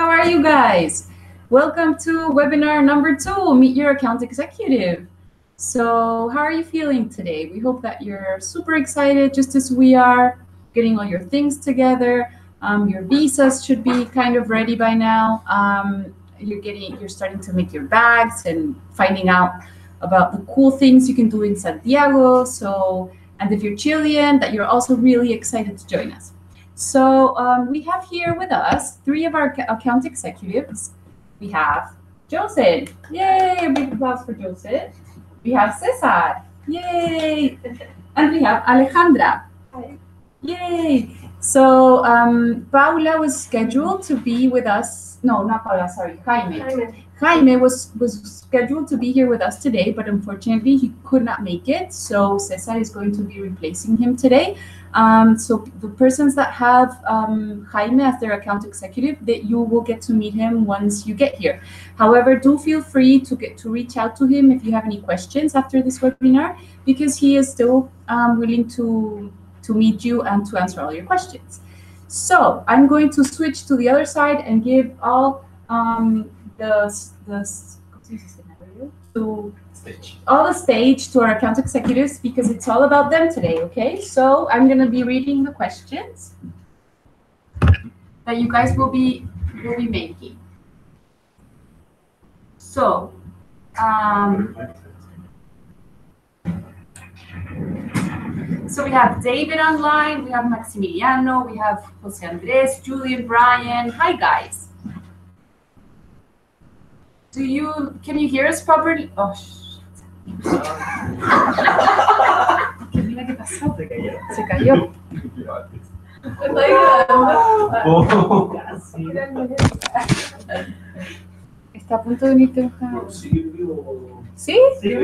How are you guys? Welcome to webinar number 2, Meet Your Account Executive. So how are you feeling today? We hope that you're super excited, just as we are, getting all your things together. Your visas should be kind of ready by now. You're starting to make your bags and finding out about the cool things you can do in Santiago. And if you're Chilean, that you're also really excited to join us. So we have here with us 3 of our account executives. We have Joussen. Yay, a big applause for Joussen. We have Cesar. Yay. And we have Alejandra. Hi. Yay. So Paula was scheduled to be with us. No, not Paula, sorry, Jaime. Jaime was scheduled to be here with us today, but unfortunately he could not make it. So Cesar is going to be replacing him today. So the persons that have Jaime as their account executive, that you will get to meet him once you get here. However, do feel free to reach out to him if you have any questions after this webinar, because he is still willing to meet you and to answer all your questions. So I'm going to switch to the other side and give all the stage to our account executives, because it's all about them today, okay? So I'm going to be reading the questions that you guys will be making. So we have David online, we have Maximiliano, we have Jose Andres, Julian, Brian. Hi guys. Can you hear us properly? Oh, mira qué pasó. Se cayó. Está a punto de venirte un... ¿Sí? Sí.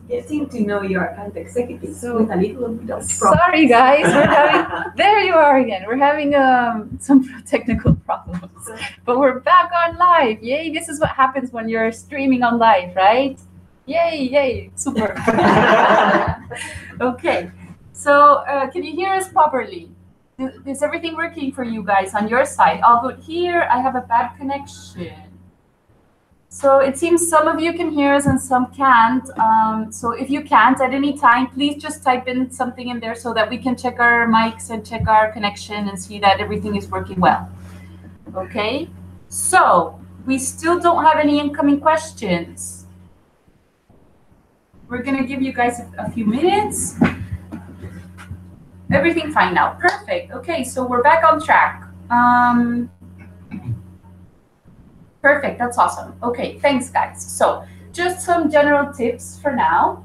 Getting to know your account executive with a little bit of Sorry guys, there you are again. We're having some technical problems, but we're back on live. Yay, this is what happens when you're streaming on live, right? Yay, super. Okay, so can you hear us properly? Is everything working for you guys on your side? All good here. I have a bad connection. So it seems some of you can hear us and some can't. So if you can't at any time, please just type in something in there so that we can check our mics and check our connection and see that everything is working well. Okay, so we still don't have any incoming questions. We're gonna give you guys a few minutes. Everything fine now, perfect. Okay, so we're back on track. Perfect, that's awesome. Okay, thanks guys. So just some general tips for now.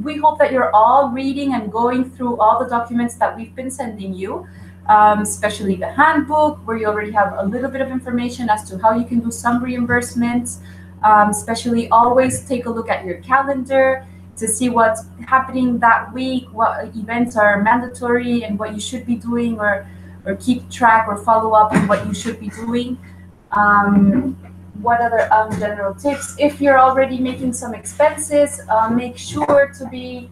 We hope that you're all reading and going through all the documents that we've been sending you, especially the handbook, where you already have a little bit of information as to how you can do some reimbursements. Especially always take a look at your calendar to see what's happening that week, what events are mandatory and what you should be doing, or keep track or follow up on what you should be doing. What other general tips? If you're already making some expenses, make sure to be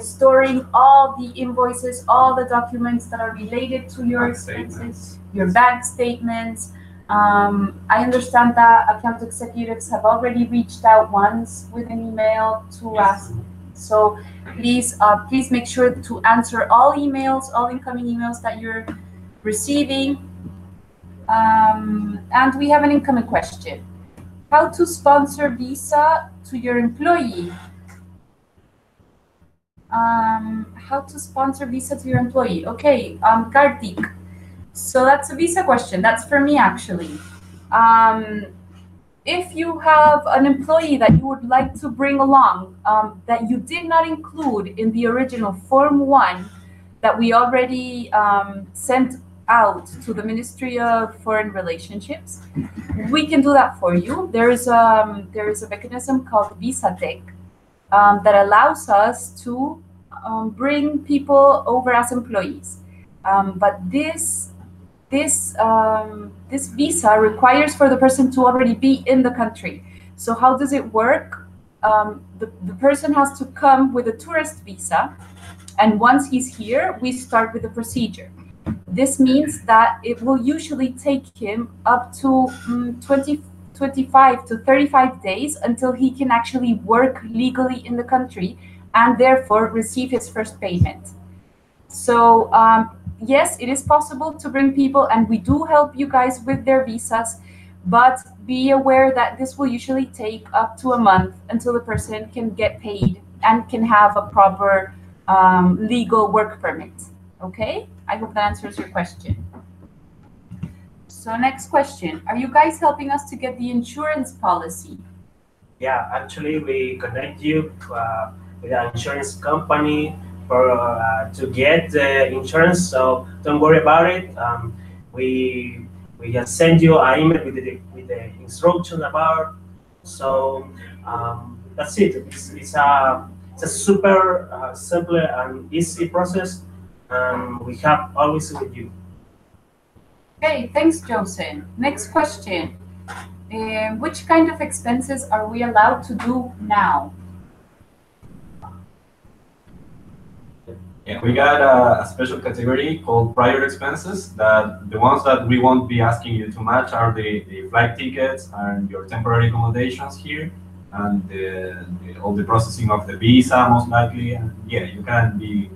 storing all the invoices, all the documents that are related to your expenses, your bank statements. I understand that account executives have already reached out once with an email to ask. So please make sure to answer all emails, all incoming emails that you're receiving. And we have an incoming question. How to sponsor visa to your employee? How to sponsor visa to your employee? Okay, Kartik. So that's a visa question. That's for me, actually. If you have an employee that you would like to bring along that you did not include in the original Form 1 that we already sent out to the Ministry of Foreign Relationships, we can do that for you. There is a mechanism called Visa Tech that allows us to bring people over as employees. But this visa requires for the person to already be in the country. So how does it work? the person has to come with a tourist visa, and once he's here, we start with the procedure. This means that it will usually take him up to 25 to 35 days until he can actually work legally in the country and therefore receive his first payment. So yes, it is possible to bring people, and we do help you guys with their visas, but be aware that this will usually take up to a month until the person can get paid and can have a proper legal work permit. Okay, I hope that answers your question. So next question, are you guys helping us to get the insurance policy? Yeah, actually we connect you with an insurance company for to get the insurance, so don't worry about it. We just send you an email with the instruction about. So that's it. It's a super simple and easy process. We have always with you. Okay, thanks, Joussen. Next question. Which kind of expenses are we allowed to do now? Yeah, we got a special category called prior expenses, that the ones that we won't be asking you to match are the flight tickets and your temporary accommodations here, and all the processing of the visa, most likely. And yeah, you can be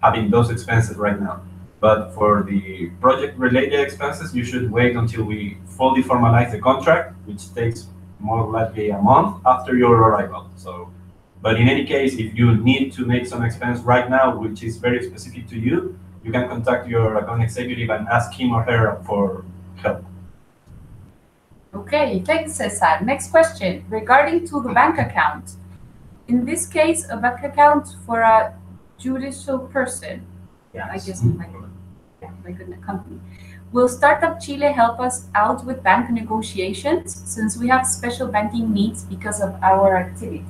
having those expenses right now. But for the project-related expenses, you should wait until we fully formalize the contract, which takes more likely a month after your arrival. So, but in any case, if you need to make some expense right now, which is very specific to you, you can contact your account executive and ask him or her for help. Okay, thanks, Cesar. Next question, regarding to the bank account. In this case, a bank account for a judicial person, Yes. I guess like a company. Will Startup Chile help us out with bank negotiations, since we have special banking needs because of our activity?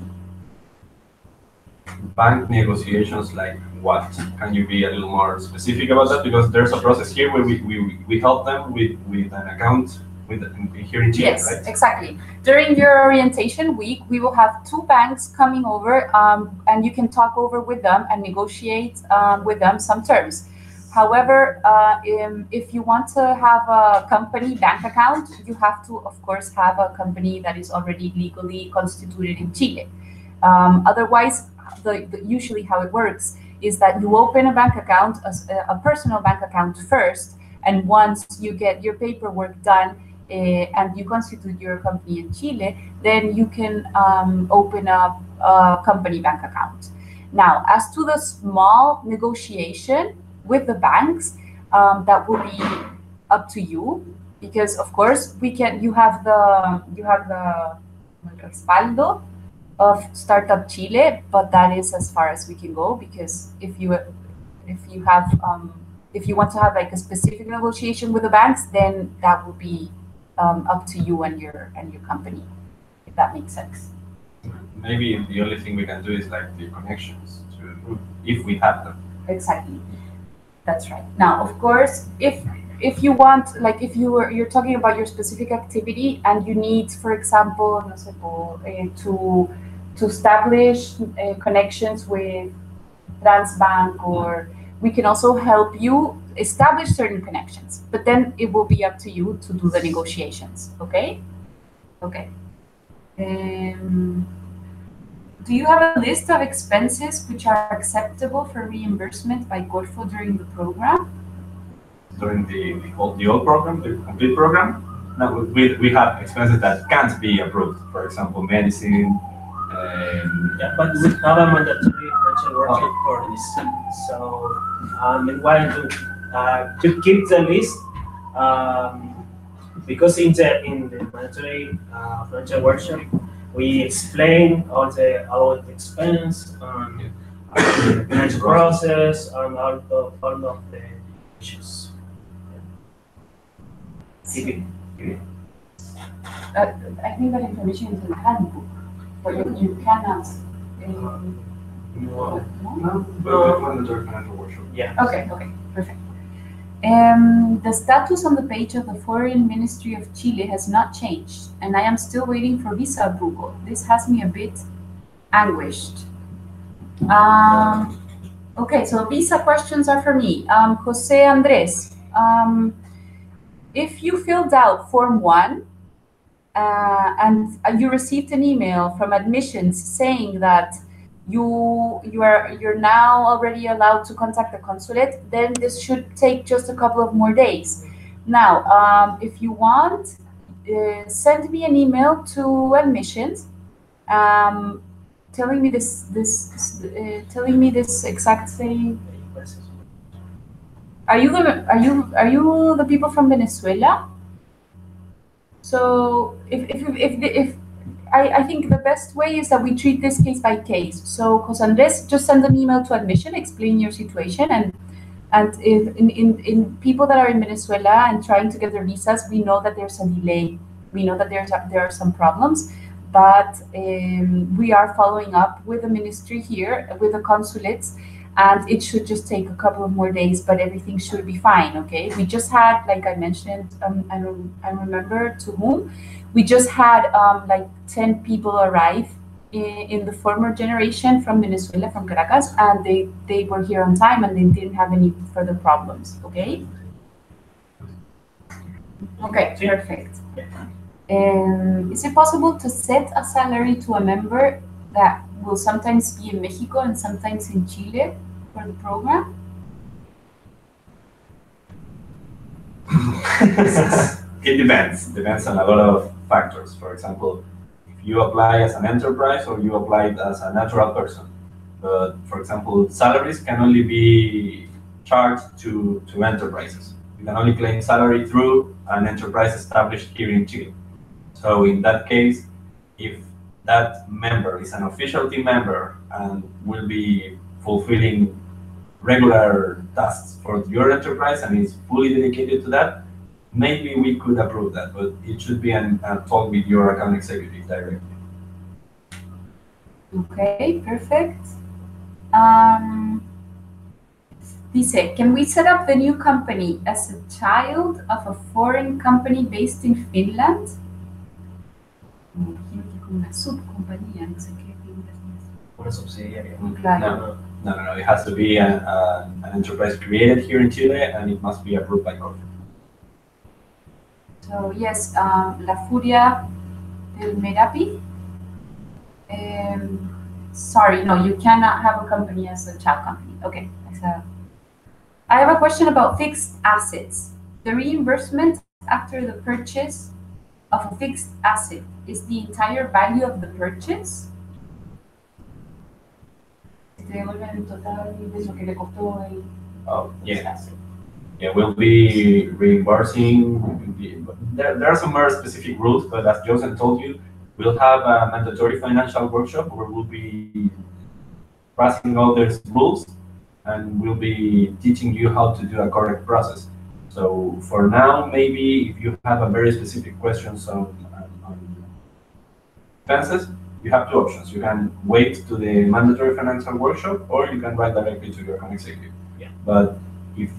Bank negotiations, like what? Can you be a little more specific about that? Because there's a process here where we help them with an account here in Chile, yes, right? Exactly. During your orientation week, we will have 2 banks coming over, and you can talk over with them and negotiate with them some terms. However, if you want to have a company bank account, you have to, of course, have a company that is already legally constituted in Chile. Otherwise, usually how it works is that you open a bank account, a personal bank account first, and once you get your paperwork done and you constitute your company in Chile, then you can open up a company bank account. Now, as to the small negotiation with the banks, that will be up to you, because of course you have the respaldo of Startup Chile, but that is as far as we can go, because if you want to have like a specific negotiation with the banks, then that will be up to you and your company, if that makes sense. Maybe the only thing we can do is like the connections, if we have them. Exactly. That's right. Now, of course, if you want, like if you're talking about your specific activity and you need, for example, to establish connections with Transbank, or we can also help you establish certain connections, but then it will be up to you to do the negotiations. Okay. Okay. Do you have a list of expenses which are acceptable for reimbursement by Corfo during the program? During the old program, the complete program, no, we have expenses that can't be approved. For example, medicine. Yeah, but we have a mandatory financial workshop for this. So meanwhile, to keep the list, because in the mandatory financial workshop, we explain all the expense, the financial process, and all of the issues. I think that information is in the handbook, but you cannot. No, but mandatory financial workshop. Yeah. Okay, perfect. The status on the page of the Foreign Ministry of Chile has not changed, and I am still waiting for visa approval. This has me a bit anguished. Okay, so visa questions are for me. Jose Andres, if you filled out Form 1 and you received an email from admissions saying that you're now already allowed to contact the consulate, then this should take just a couple of more days. Now, if you want, send me an email to admissions, telling me this exact thing. Are you the people from Venezuela? So if I think the best way is that we treat this case by case. So Jose Andres, just send an email to admission, explain your situation, and if in people that are in Venezuela and trying to get their visas, we know that there's a delay. We know that there are some problems, but we are following up with the ministry here, with the consulates, and it should just take a couple of more days, but everything should be fine, okay? We just had, like I mentioned, I remember to whom, we just had like 10 people arrive in the former generation from Venezuela, from Caracas, and they were here on time and they didn't have any further problems, okay? Okay, perfect. Is it possible to set a salary to a member that will sometimes be in Mexico and sometimes in Chile for the program? It depends on a lot of factors. For example, if you apply as an enterprise or you apply as a natural person. But for example, salaries can only be charged to enterprises. You can only claim salary through an enterprise established here in Chile. So in that case, if that member is an official team member and will be fulfilling regular tasks for your enterprise and is fully dedicated to that, maybe we could approve that, but it should be a talk with your account executive directly. Okay, perfect. Dice, can we set up the new company as a child of a foreign company based in Finland? Una subcompañía, no sé qué. Una subsidiaria. Claro. No. It has to be an enterprise created here in Chile, and it must be approved by corporate. So yes, La Furia del Merapi. Sorry, no, you cannot have a company as a child company. Okay. I have a question about fixed assets. The reimbursement after the purchase of a fixed asset is the entire value of the purchase? Oh, yeah. Yeah, we'll be reimbursing. There are some more specific rules, but as Joussen told you, we'll have a mandatory financial workshop where we'll be passing all these rules and we'll be teaching you how to do a correct process. So for now, maybe if you have a very specific questions on expenses, you have two options. You can wait to the mandatory financial workshop, or you can write directly to your account executive. Yeah. But if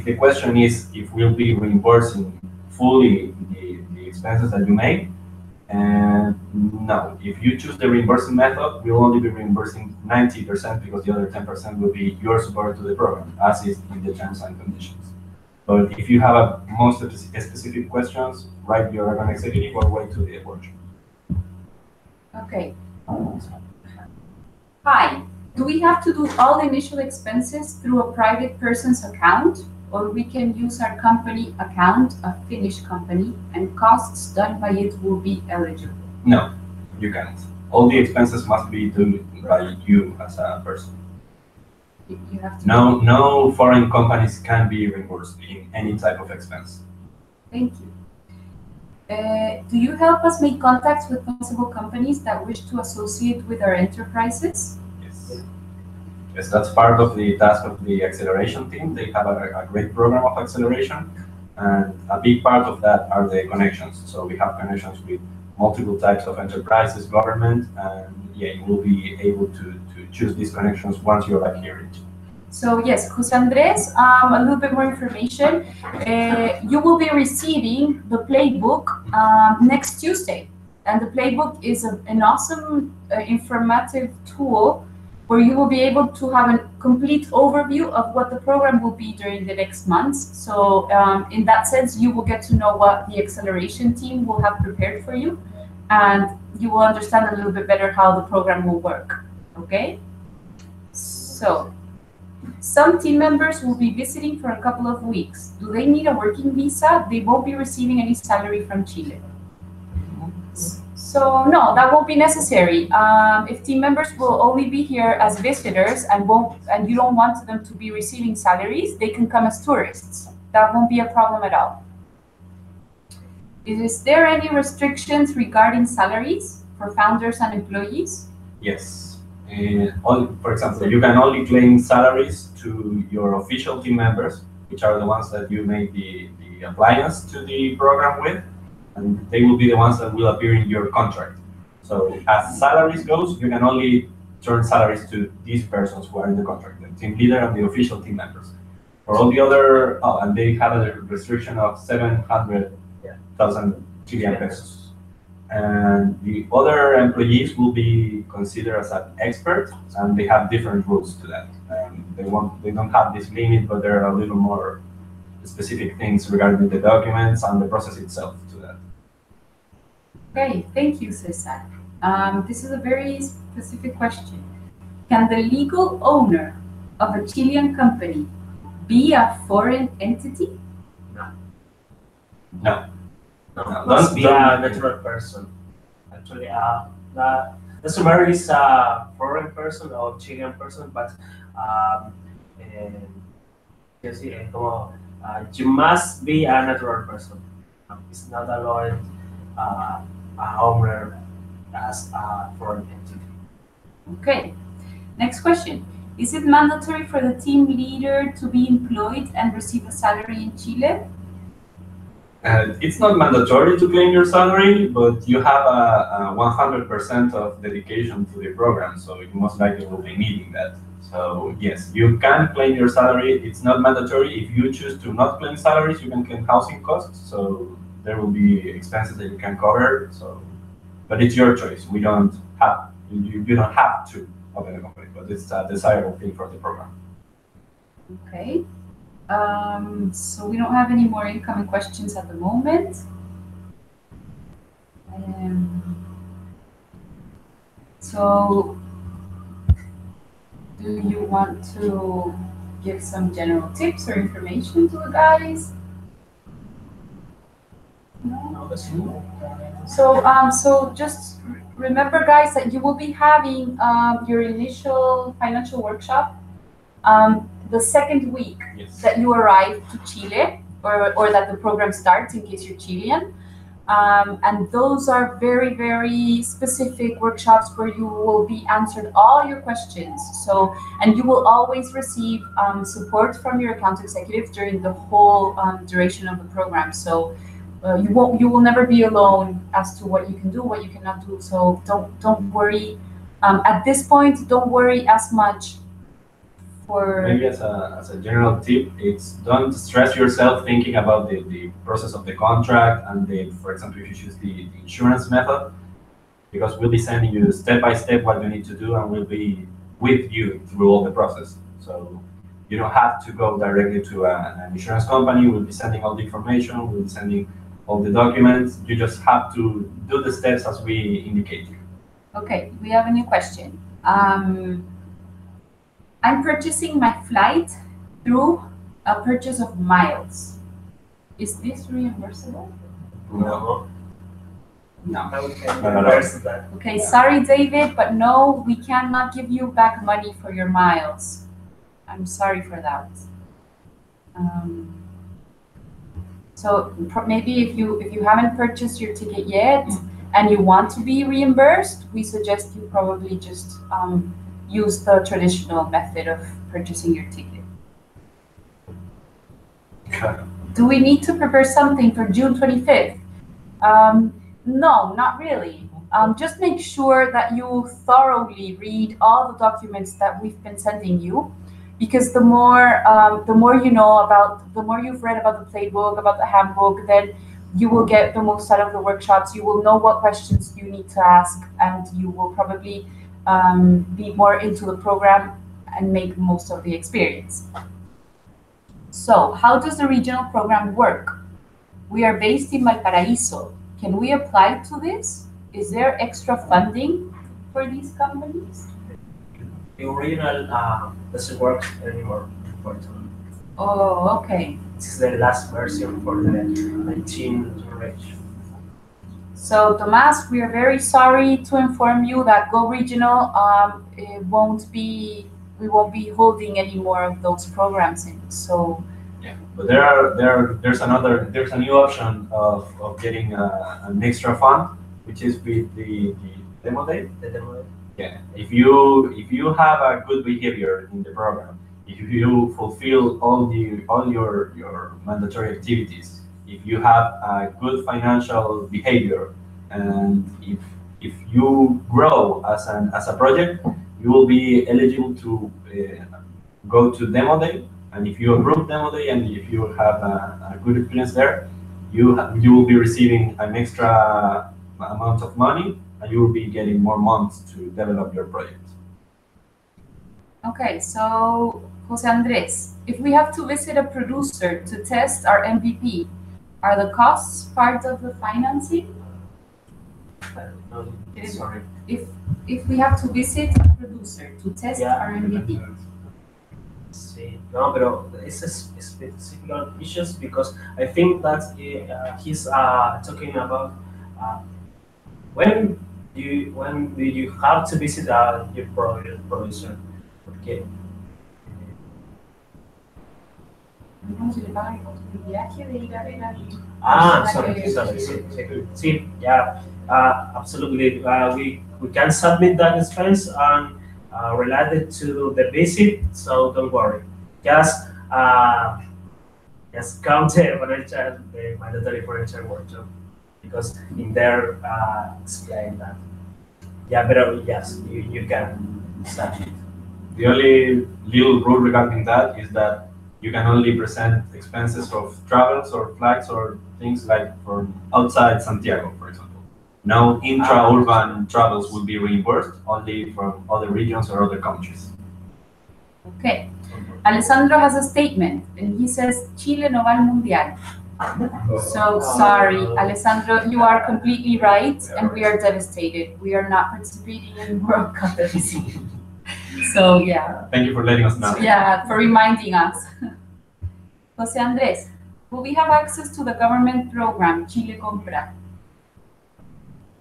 the question is if we'll be reimbursing fully the expenses that you make, and no, if you choose the reimbursing method, we'll only be reimbursing 90% because the other 10% will be your support to the program, as is in the terms and conditions. But if you have a most specific questions, write your account executive or wait to the workshop. Okay. Hi. Do we have to do all initial expenses through a private person's account, or we can use our company account, a Finnish company, and costs done by it will be eligible? No, you can't. All the expenses must be done by you as a person. You have to. No foreign companies can be reimbursed in any type of expense. Thank you. Do you help us make contacts with possible companies that wish to associate with our enterprises? Yes, that's part of the task of the acceleration team. They have a great program of acceleration, and a big part of that are the connections. So we have connections with multiple types of enterprises, government, and yeah, you will be able to choose these connections once you're like here. So yes, Jose Andres, a little bit more information. You will be receiving the playbook next Tuesday. And the playbook is an awesome informative tool where you will be able to have a complete overview of what the program will be during the next months. So in that sense, you will get to know what the acceleration team will have prepared for you, and you will understand a little bit better how the program will work, okay? So, some team members will be visiting for a couple of weeks. Do they need a working visa? They won't be receiving any salary from Chile. So no, that won't be necessary. If team members will only be here as visitors and you don't want them to be receiving salaries, they can come as tourists. That won't be a problem at all. Is there any restrictions regarding salaries for founders and employees? Yes. For example, you can only claim salaries to your official team members, which are the ones that you make the appliance to the program with, and they will be the ones that will appear in your contract. So as salaries goes, you can only turn salaries to these persons who are in the contract, the team leader and the official team members. For all the other, and they have a restriction of 700,000 Chilean pesos. And the other employees will be considered as an expert, and they have different rules to that. They don't have this limit, but there are a little more specific things regarding the documents and the process itself to that. Okay, thank you, Cesar. This is a very specific question. Can the legal owner of a Chilean company be a foreign entity? No. No, must be a natural person. Actually, the summary is a foreign person or Chilean person, but you must be a natural person. It's not allowed a owner as a foreign entity. Okay. Next question. Is it mandatory for the team leader to be employed and receive a salary in Chile? It's not mandatory to claim your salary, but you have a 100% of dedication to the program, so you most likely will be needing that. So yes, you can claim your salary. It's not mandatory. If you choose to not claim salaries, you can claim housing costs. So there will be expenses that you can cover. So, but it's your choice. We don't have you don't have to open a company, but it's a desirable thing for the program. Okay. So we don't have any more incoming questions at the moment. So do you want to give some general tips or information to the guys? No? So just remember, guys, that you will be having your initial financial workshop the second week that you arrive to Chile, or that the program starts in case you're Chilean. And those are very, very specific workshops where you will be answered all your questions. So, and you will always receive support from your account executive during the whole duration of the program. So you will never be alone as to what you can do, what you cannot do. So don't worry. At this point, don't worry as much. Maybe as a general tip, it's don't stress yourself thinking about the process of the contract and for example, if you choose the insurance method, because we'll be sending you step by step what you need to do, and we'll be with you through all the process. So you don't have to go directly to an insurance company. We'll be sending all the information, we'll be sending all the documents. You just have to do the steps as we indicate you. Okay, we have a new question. I'm purchasing my flight through a purchase of miles. Is this reimbursable? No. Okay, sorry, David, but no, we cannot give you back money for your miles. I'm sorry for that. So maybe if you haven't purchased your ticket yet and you want to be reimbursed, we suggest you probably just use the traditional method of purchasing your ticket. Do we need to prepare something for June 25th? No, not really. Just make sure that you thoroughly read all the documents that we've been sending you, because the more you know about, the more you've read about the playbook, about the handbook, then you will get the most out of the workshops. You will know what questions you need to ask, and you will probably be more into the program and make most of the experience. So, how does the regional program work? We are based in Valparaíso. Can we apply to this? Is there extra funding for these companies? The original doesn't work anymore, unfortunately. Oh, okay. This is the last version for the 19 generation. So, Tomás, we are very sorry to inform you that Go Regional we won't be holding any more of those programs in. So yeah, but there's a new option of getting an extra fund, which is with the demo day. The demo day. Yeah, if you have a good behavior in the program, if you fulfill all your mandatory activities, if you have a good financial behavior, and if you grow as a project, you will be eligible to go to demo day. And if you approve demo day and if you have a good experience there, you will be receiving an extra amount of money, and you will be getting more months to develop your project. okay, so Jose Andres, if we have to visit a producer to test our MVP, are the costs part of the financing? Sorry. If we have to visit a producer to test our MVP. Sí, no, pero it's specific issues because I think that he's talking about when do you have to visit your producer? Okay. Sorry. Sí, yeah, absolutely. We can submit that expense and related to the visit, so don't worry. Just count the mandatory financial workshop because in there explain that. Yeah, but yes, you can submit. The only little rule regarding that is that you can only present expenses of travels or flights or things like from outside Santiago, for example. No intra-urban travels will be reimbursed, only from other regions or other countries. Okay. Alessandro has a statement, and he says, Chile no va al mundial. So sorry, Alessandro, you are completely right, and we are devastated. We are not participating in World Cup this year. So yeah. Thank you for letting us know. Yeah, for reminding us. Jose Andres, will we have access to the government program, Chile Compra?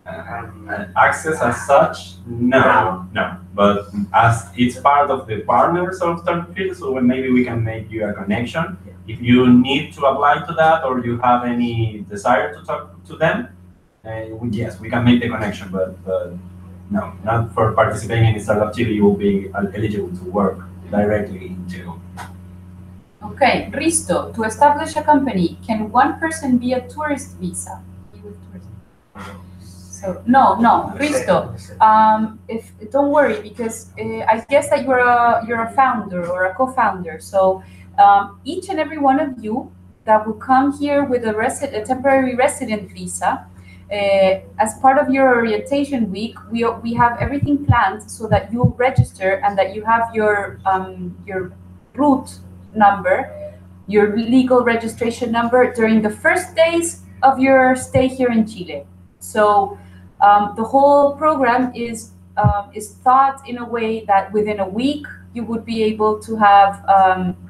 Access as such, no. But as it's part of the partners of Turnfield, so maybe we can make you a connection. If you need to apply to that or you have any desire to talk to them, yes, we can make the connection, but no, not for participating in Startup Chile, you will be eligible to work directly in Chile. Okay, Risto, to establish a company, can one person be a tourist visa? So no, Risto. Don't worry, because I guess that you're a founder or a co-founder. So each and every one of you that will come here with a temporary resident visa, as part of your orientation week, we have everything planned so that you register and that you have your root number, your legal registration number during the first days of your stay here in Chile. So the whole program is thought in a way that within a week you would be able to have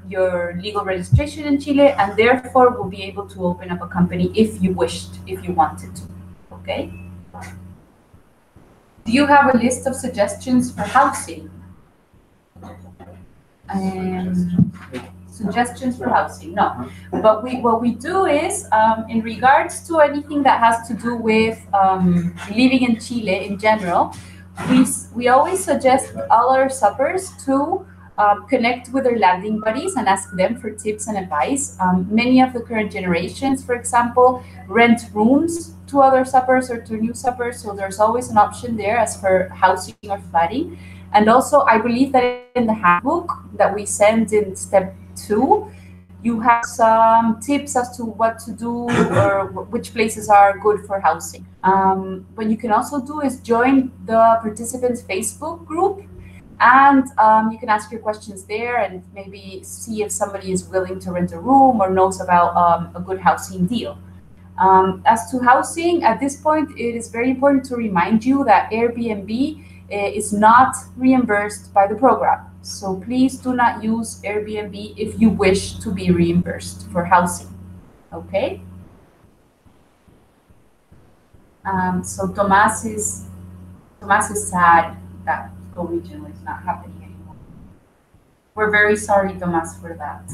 your legal registration in Chile, and therefore will be able to open up a company if you wished, if you wanted to. Okay. Do you have a list of suggestions for housing? Suggestions for housing? No. But what we do is, in regards to anything that has to do with living in Chile in general, we always suggest all our suppers to connect with their landing buddies and ask them for tips and advice. Many of the current generations, for example, rent rooms to other suppers or to new suppers, so there's always an option there as for housing or flatting. And also, I believe that in the handbook that we send in step 2, you have some tips as to what to do or which places are good for housing. What you can also do is join the participants Facebook group, and you can ask your questions there and maybe see if somebody is willing to rent a room or knows about a good housing deal. As to housing, at this point, it is very important to remind you that Airbnb is not reimbursed by the program. So please do not use Airbnb if you wish to be reimbursed for housing. Okay? So Tomas is sad that Go Regional is not happening anymore. We're very sorry, Tomas, for that.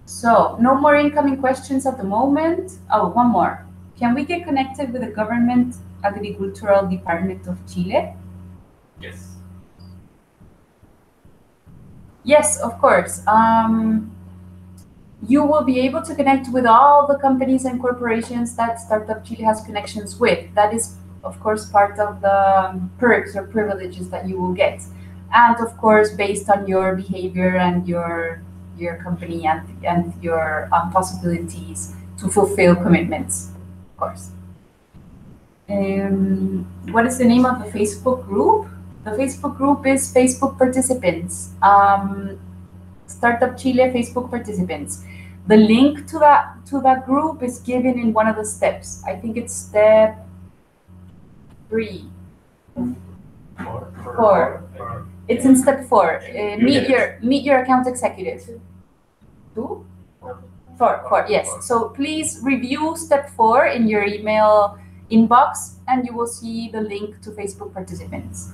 So no more incoming questions at the moment. Oh, one more. Can we get connected with the Government Agricultural Department of Chile? Yes. Yes, of course. You will be able to connect with all the companies and corporations that Startup Chile has connections with. That is, of course, part of the perks or privileges that you will get. And of course, based on your behavior and your company and your possibilities to fulfill commitments, of course. What is the name of the Facebook group? The Facebook group is Facebook Participants. Startup Chile Facebook Participants. The link to that group is given in one of the steps. I think it's step 3. 4. It's in step 4. Meet your account executive. 2? 4. Yes. So please review step 4 in your email inbox, and you will see the link to Facebook Participants.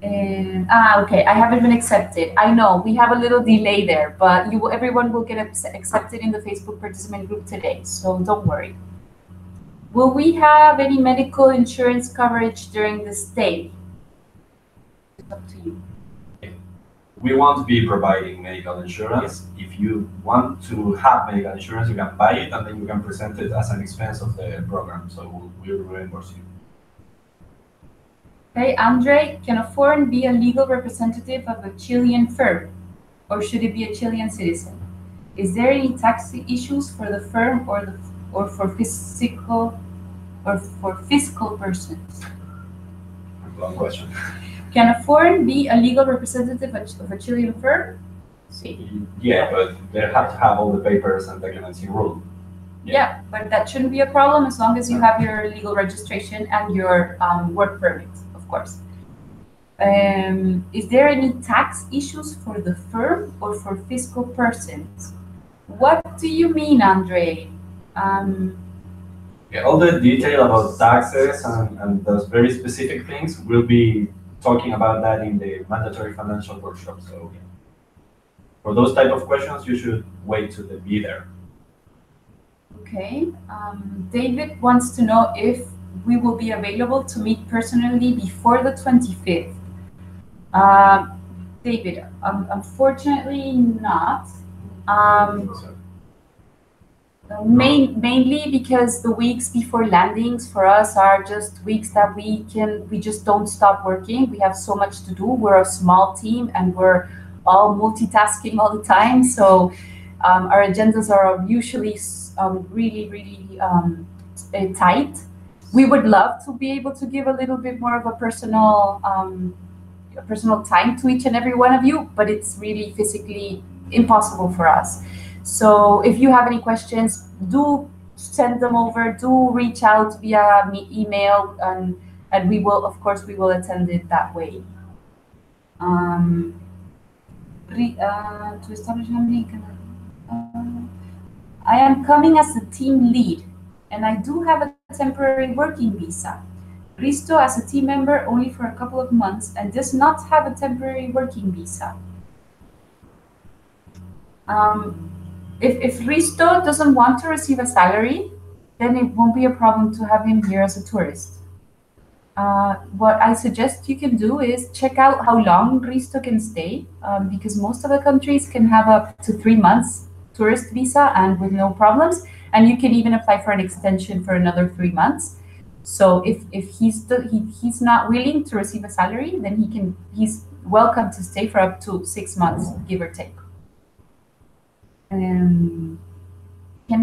Okay, I haven't been accepted. I know we have a little delay there, but everyone will get accepted in the Facebook participant group today, so don't worry. Will we have any medical insurance coverage during the stay? It's up to you. We won't be providing medical insurance. If you want to have medical insurance, you can buy it and then you can present it as an expense of the program, so we'll reimburse you. Okay, Andre, can a foreign be a legal representative of a Chilean firm, or should it be a Chilean citizen? Is there any tax issues for the firm or for fiscal persons? Long question. Can a foreign be a legal representative of a Chilean firm? See. Yeah, but they have to have all the papers and documents enrolled. Yeah, but that shouldn't be a problem as long as you have your legal registration and your work permit. Of course. Is there any tax issues for the firm or for fiscal persons? What do you mean, Andre? Yeah, all the detail about taxes and those very specific things, we'll be talking about that in the mandatory financial workshop. So for those type of questions, you should wait to be there. Okay. David wants to know if we will be available to meet personally before the 25th. David, unfortunately not. Mainly because the weeks before landings for us are just weeks that we just don't stop working. We have so much to do. We're a small team and we're all multitasking all the time. So our agendas are usually really tight. We would love to be able to give a little bit more of a personal time to each and every one of you, but it's really physically impossible for us. So if you have any questions, do send them over, do reach out via email, and we will, of course, we will attend it that way. To establish I am coming as a team lead, and I do have a temporary working visa. Risto as a team member only for a couple of months and does not have a temporary working visa. If Risto doesn't want to receive a salary, then it won't be a problem to have him here as a tourist. What I suggest you can do is check out how long Risto can stay, because most of the countries can have up to 3 months tourist visa and with no problems, and you can even apply for an extension for another 3 months. So if he's not willing to receive a salary, then he's welcome to stay for up to 6 months, give or take. Can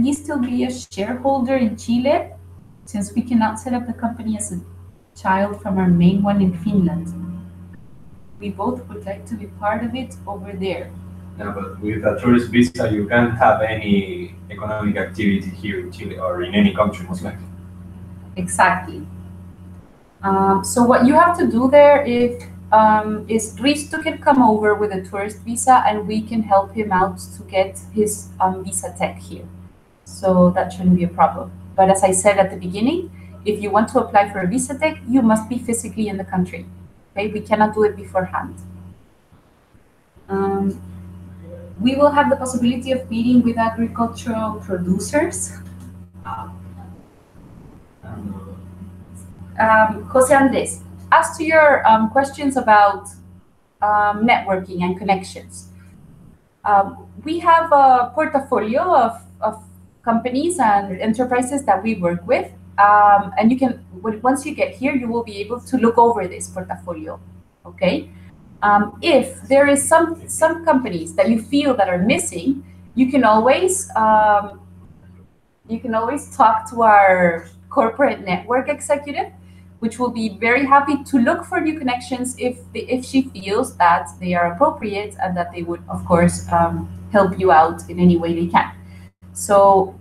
he still be a shareholder in Chile, since we cannot set up the company as a child from our main one in Finland? We both would like to be part of it over there. Yeah, but with a tourist visa, you can't have any economic activity here in Chile or in any country, most likely. Exactly. So what you have to do there is Risto can come over with a tourist visa, and we can help him out to get his visa tech here. So that shouldn't be a problem. But as I said at the beginning, if you want to apply for a visa tech, you must be physically in the country. Okay, we cannot do it beforehand. We will have the possibility of meeting with agricultural producers. Jose Andres, as to your questions about networking and connections, we have a portfolio of companies and enterprises that we work with. And you can, once you get here, you will be able to look over this portfolio, okay? If there is some companies that you feel that are missing, you can always talk to our corporate network executive, which will be very happy to look for new connections if she feels that they are appropriate and that they would, of course, help you out in any way they can. So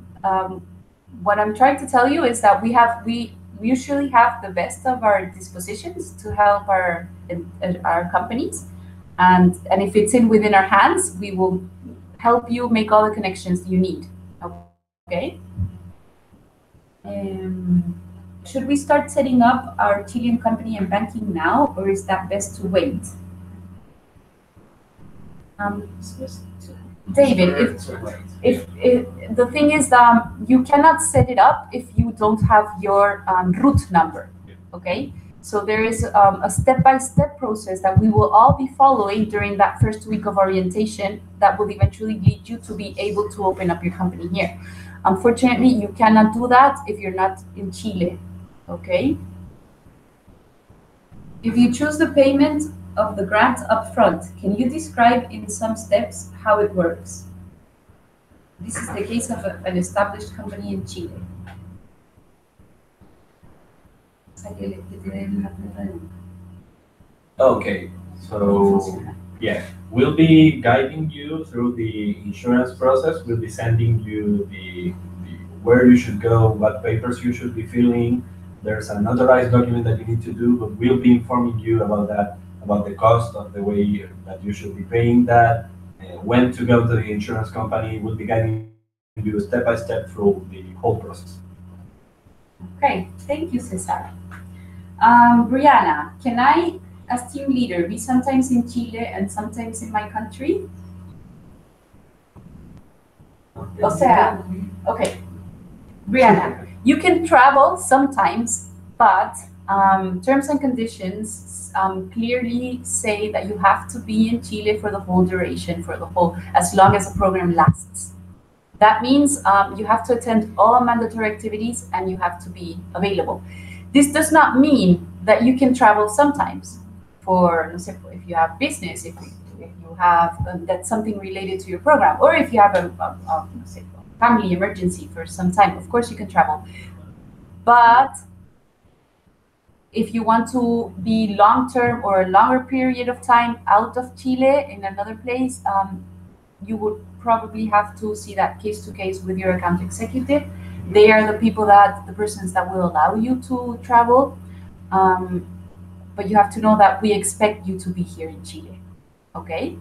what I'm trying to tell you is that we usually have the best of our dispositions to help our companies, and if it's within our hands, we will help you make all the connections you need. Okay. Should we start setting up our Chilean company and banking now, or is that best to wait? David, if the thing is that you cannot set it up if you don't have your root number, okay? So there is a step-by-step process that we will all be following during that first week of orientation that will eventually lead you to be able to open up your company here. Unfortunately, you cannot do that if you're not in Chile, okay? If you choose the payment of the grant upfront, can you describe in some steps how it works? This is the case of an established company in Chile. Okay, so yeah, we'll be guiding you through the insurance process. We'll be sending you the where you should go, what papers you should be filling. There's an authorized document that you need to do, but we'll be informing you about that, about the cost of the way that you should be paying that, when to go to the insurance company. We'll be guiding you step by step through the whole process. Okay, thank you, Cesar. Brianna, can I, as team leader, be sometimes in Chile and sometimes in my country? O sea, okay. Brianna, you can travel sometimes, but terms and conditions clearly say that you have to be in Chile for the whole duration, as long as the program lasts. That means you have to attend all have activities and you have to be available. This does not mean that you can travel sometimes for, if you have business, if you have that's something related to your program, or if you have a family emergency for some time, of course you can travel. But if you want to be long-term or a longer period of time out of Chile in another place, you would probably have to see that case to case with your account executive. They are the persons that will allow you to travel. But you have to know that we expect you to be here in Chile, okay?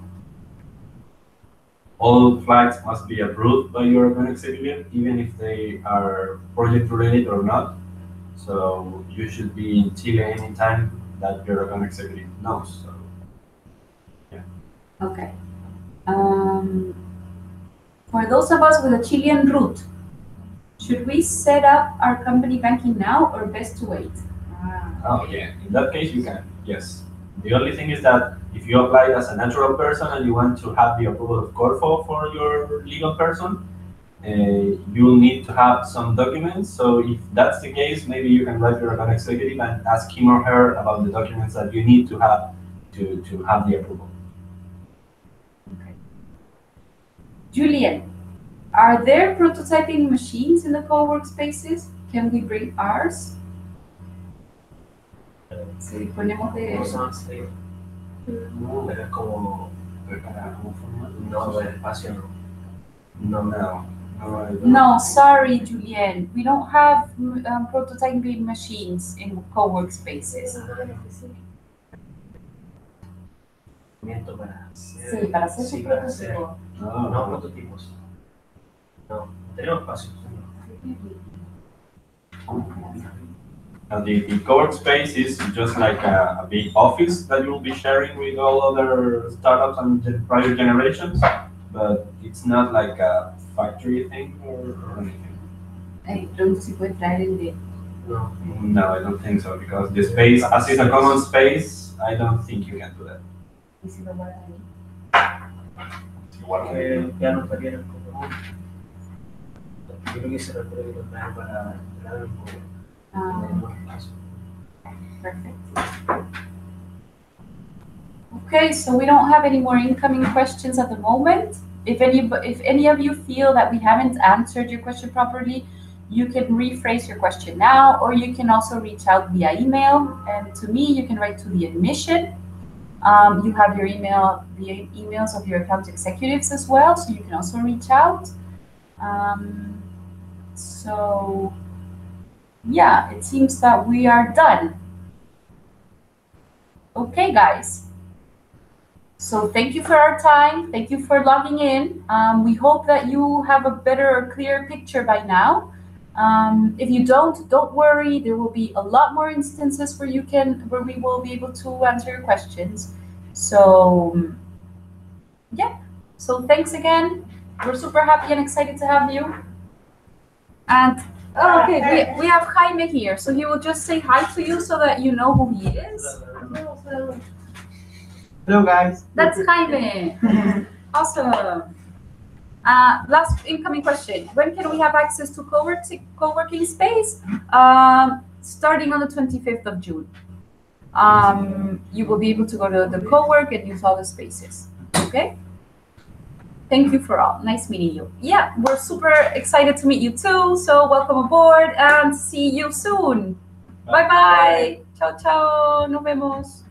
All flights must be approved by your account executive, even if they are project related or not. So you should be in Chile anytime that your account executive knows. So, yeah. Okay. For those of us with a Chilean root, should we set up our company banking now or best to wait? Oh yeah, in that case you can, yes. The only thing is that if you apply as a natural person and you want to have the approval of Corfo for your legal person, you'll need to have some documents. So if that's the case, maybe you can write your account executive and ask him or her about the documents that you need to have to have the approval. Okay. Julian, Are there prototyping machines in the co-work spaces? Can we bring ours? Sí, ponemos de... No, era como preparar un formato. No, el espacio no. No. No, sorry, Julien. We don't have prototyping machines in co-work spaces. Sí, para hacer su prototipo. No, prototipos. No, tenemos espacios. The co-work space is just like a big office that you'll be sharing with all other startups and prior generations, but it's not like a factory thing or anything. Pronto si puede traer el de... No, I don't think so, because the space, as it's a common space, I don't think you can do that. ¿Y si lo guardan ahí? Ya no estaría en el común. Yo creo que se requiere que lo traen para entrar en el común. Perfect. Okay, so we don't have any more incoming questions at the moment. If any of you feel that we haven't answered your question properly, you can rephrase your question now, or you can also reach out via email. And to me, you can write to the admission. You have your email, the emails of your account executives as well, so you can also reach out. So yeah, it seems that we are done. Okay, guys. So thank you for our time. Thank you for logging in. We hope that you have a better or clearer picture by now. If you don't worry. There will be a lot more instances where we will be able to answer your questions. So yeah. So thanks again. We're super happy and excited to have you. And okay, we have Jaime here, so he will just say hi to you so that you know who he is. Hello, guys. That's Jaime. Awesome. Last incoming question. When can we have access to co-working space? Starting on the 25th of June. You will be able to go to the co-work and use all the spaces. Okay? Thank you for all. Nice meeting you. Yeah, we're super excited to meet you too. So welcome aboard and see you soon. Bye-bye. Ciao, ciao. Nos vemos.